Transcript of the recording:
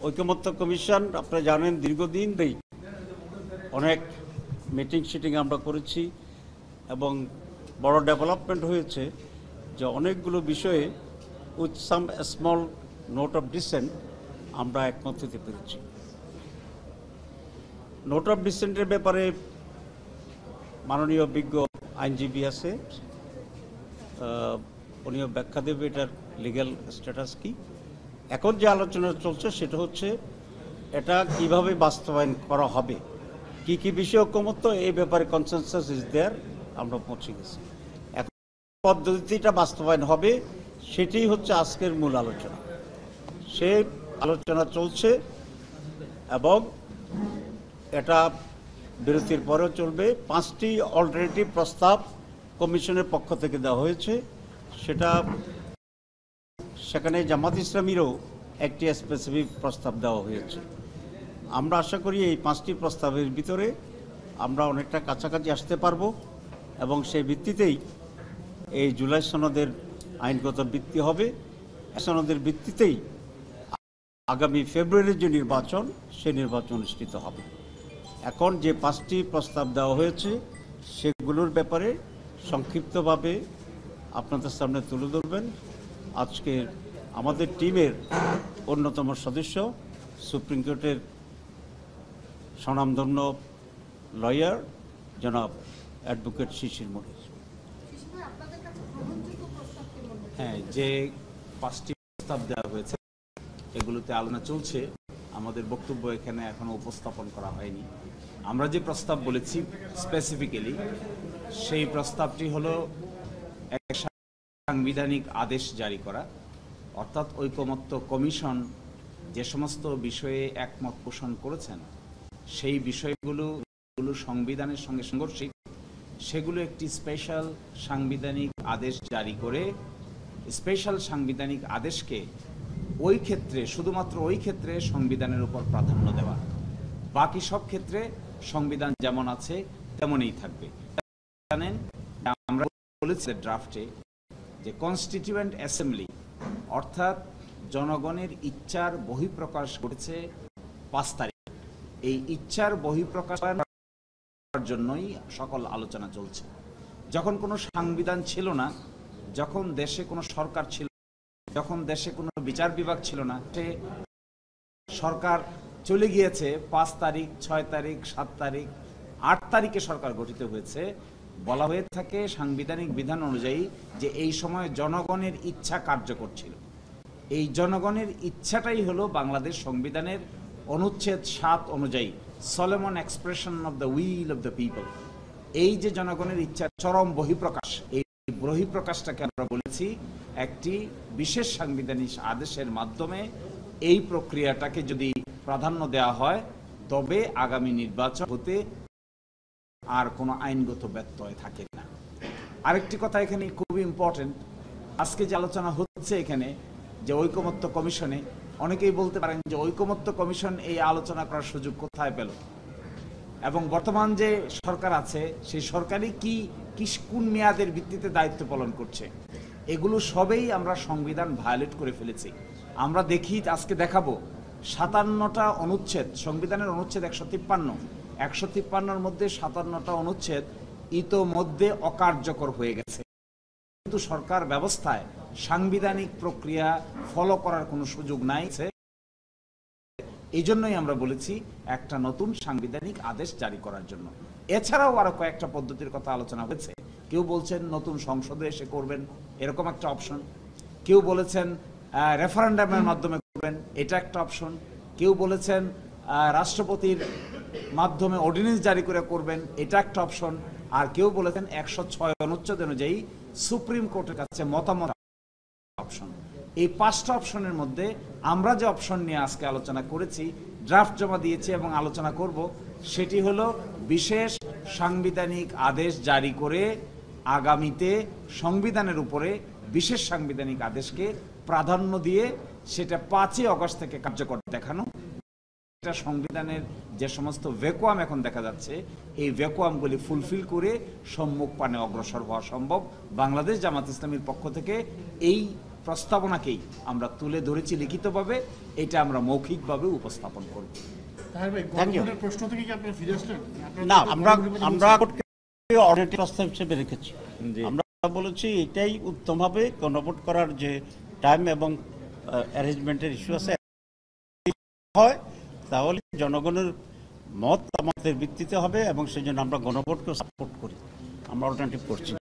ঐকমত্য কমিশন আপনারা জানেন দীর্ঘদিন ধরেই অনেক মিটিং শিটিং আমরা করেছি এবং বড় ডেভেলপমেন্ট হয়েছে যে অনেকগুলো বিষয়ে with some small note of dissent আমরা একমত হতে পেরেছি। নোট অফ ডিসেন্টের ব্যাপারে মাননীয় বিজ্ঞ আইনজীবী আছে, উনিও ব্যাখ্যা দেবে এটার লিগ্যাল স্ট্যাটাস কি। এখন যে আলোচনা চলছে সেটা হচ্ছে এটা কিভাবে বাস্তবায়ন করা হবে, কি কি বিষয় ঐকমত্য, এই ব্যাপারে কনসেনসাস ইজ দেয়ার, আমরা পৌঁছে গেছি। এখন পদ্ধতিটা বাস্তবায়ন হবে সেটাই হচ্ছে আজকের মূল আলোচনা। সেই আলোচনা চলছে এবং এটা বিরতির পরেও চলবে। 5টি অল্টারনেটিভ প্রস্তাব কমিশনের পক্ষ থেকে দেওয়া হয়েছে, সেখানে জামাত ইসলামীরও একটি স্পেসিফিক প্রস্তাব দেওয়া হয়েছে। আমরা আশা করি এই 5টি প্রস্তাবের ভিতরে আমরা অনেকটা কাছাকাছি আসতে পারবো এবং সেই ভিত্তিতেই এই জুলাই সনদের আইনগত ভিত্তি হবে। সনদের ভিত্তিতেই আগামী ফেব্রুয়ারির যে নির্বাচন, সেই নির্বাচন অনুষ্ঠিত হবে। এখন যে 5টি প্রস্তাব দেওয়া হয়েছে সেগুলোর ব্যাপারে সংক্ষিপ্তভাবে আপনাদের সামনে তুলে ধরবেন আজকে আমাদের টিমের অন্যতম সদস্য, সুপ্রিম কোর্টের স্বনামধন্য লয়ার জনাব অ্যাডভোকেট শিশির মনির। হ্যাঁ, যে 5টি প্রস্তাব দেওয়া হয়েছে এগুলোতে আলোচনা চলছে, আমাদের বক্তব্য এখানে এখনো উপস্থাপন করা হয়নি। আমরা যে প্রস্তাব বলেছি স্পেসিফিক্যালি, সেই প্রস্তাবটি হলো এক সাংবিধানিক আদেশ জারি করা, অর্থাৎ ঐকমত্য কমিশন যে সমস্ত বিষয়ে একমত পোষণ করেছেন সেই বিষয়গুলো সংবিধানের সঙ্গে সাংঘর্ষিক, সেগুলো একটি স্পেশাল সাংবিধানিক আদেশ জারি করে স্পেশাল সাংবিধানিক আদেশকে ওই ক্ষেত্রে, শুধুমাত্র ওই ক্ষেত্রে সংবিধানের উপর প্রাধান্য দেওয়া, বাকি সব ক্ষেত্রে সংবিধান যেমন আছে তেমনই থাকবে। জানেন, আমরা বলেছি ড্রাফটে যে কনস্টিটিউয়েন্ট অ্যাসেম্বলি অর্থাৎ জনগণের ইচ্ছার বহিঃপ্রকাশ ঘটেছে 5 তারিখ। এই ইচ্ছার বহিঃপ্রকাশ করার জন্যই সকল আলোচনা চলছে। যখন কোনো সংবিধান ছিল না, যখন দেশে কোনো সরকার ছিল, যখন দেশে কোনো বিচার বিভাগ ছিল না, সে সরকার চলে গিয়েছে 5 তারিখ, 6 তারিখ, 7 তারিখ, 8 তারিখে সরকার গঠিত হয়েছে। বলা হয়ে থাকে সাংবিধানিক বিধান অনুযায়ী যে এই সময় জনগণের ইচ্ছা কার্যকর ছিল। এই জনগণের ইচ্ছাটাই হলো বাংলাদেশ সংবিধানের অনুচ্ছেদ 7 অনুযায়ী Solomon expression of the will of the people. এই যে জনগণের ইচ্ছার চরম বহিঃপ্রকাশ, এই বহিঃপ্রকাশটাকে আমরা বলেছি একটি বিশেষ সাংবিধানিক আদেশের মাধ্যমে এই প্রক্রিয়াটাকে যদি প্রাধান্য দেওয়া হয় তবে আগামী নির্বাচন হতে আর কোনো আইনগত ব্যত্যয় থাকে না। আরেকটি কথা এখানে খুবই ইম্পর্টেন্ট, আজকে যে আলোচনা হচ্ছে এখানে যে ঐকমত্য কমিশনে, অনেকেই বলতে পারেন যে ঐকমত্য কমিশন এই আলোচনা করার সুযোগ কোথায় পেল, এবং বর্তমান যে সরকার আছে সেই সরকারই কোন মেয়াদের ভিত্তিতে দায়িত্ব পালন করছে। এগুলো সবেই আমরা সংবিধান ভায়োলেট করে ফেলেছি। আমরা দেখি, আজকে দেখাবো 57টা অনুচ্ছেদ, সংবিধানের অনুচ্ছেদ 153-153-র মধ্যে 57টা অনুচ্ছেদ ইতোমধ্যে অকার্যকর হয়ে গেছে। কিন্তু সরকার ব্যবস্থায় সাংবিধানিক প্রক্রিয়া ফলো করার কোনো সুযোগ নাই। এই জন্যই আমরা বলেছি একটা নতুন সাংবিধানিক আদেশ জারি করার জন্য। এছাড়াও আরো কয়েকটা পদ্ধতির কথা আলোচনা হয়েছে। কেউ বলছেন নতুন সংসদে এসে করবেন, এরকম একটা অপশন। কেউ বলেছেন রেফারেন্ডামের মাধ্যমে করবেন, এটা একটা অপশন। কেউ বলেছেন রাষ্ট্রপতির মাধ্যমে অর্ডিন্যান্স জারি করে করবেন, এটা একটা অপশন। আর কেউ বলেছেন 106 অনুচ্ছেদ অনুযায়ী সুপ্রিম কোর্টের কাছে মতামত অপশন। এই 5টা অপশনের মধ্যে আমরা যে অপশন নিয়ে আজকে আলোচনা করেছি, ড্রাফট জমা দিয়েছি এবং আলোচনা করব, সেটি হলো বিশেষ সাংবিধানিক আদেশ জারি করে আগামীতে সংবিধানের উপরে বিশেষ সাংবিধানিক আদেশকে প্রাধান্য দিয়ে সেটা 5ই আগস্ট থেকে কার্যকর দেখানো। এটা সংবিধানের যে সমস্ত ভ্যাকুয়াম এখন দেখা যাচ্ছে, এই ভ্যাকুয়ামগুলি ফুলফিল করে সম্মুখ পানে অগ্রসর হওয়া সম্ভব। বাংলাদেশ জামাত ইসলামীর পক্ষ থেকে এই প্রস্তাবনাকেই আমরা তুলে ধরেছি লিখিতভাবে, এটা আমরা মৌখিকভাবে উপস্থাপন করব। Thank you. প্রশ্ন থেকে কি আপনারা ফিরে আসলেন? না, আমরা অল্টারনেটিভ প্রস্তাব হিসেবে রেখেছি। আমরা বলেছি এটাই উত্তম হবে, গণভোট করার যে টাইম এবং অ্যারেঞ্জমেন্টের ইস্যু আছে হয়, তাহলে জনগণের মত আমাদের ভিত্তিতে হবে এবং সেই জন্য আমরা গণভোটকে সাপোর্ট করি। আমরা অল্টারনেটিভ করছি।